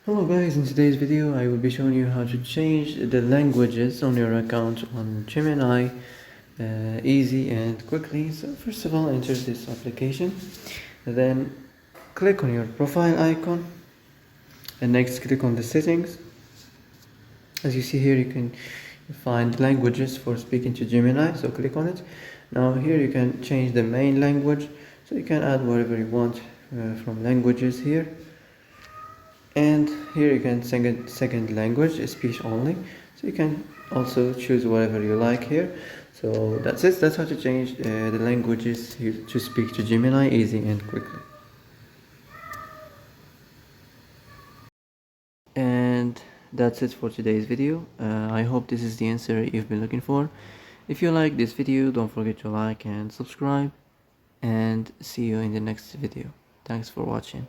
Hello guys, in today's video I will be showing you how to change the languages on your account on Gemini easy and quickly. So first of all, enter this application, then click on your profile icon, and next click on the settings. As you see here, you can find languages for speaking to Gemini, so click on it. Now here you can change the main language, so you can add whatever you want from languages here. And here you can second language, speech only, so you can also choose whatever you like here. So that's it. That's how to change the languages here to speak to Gemini easy and quickly. And that's it for today's video. I hope this is the answer you've been looking for. If you like this video, don't forget to like and subscribe, and see you in the next video. Thanks for watching.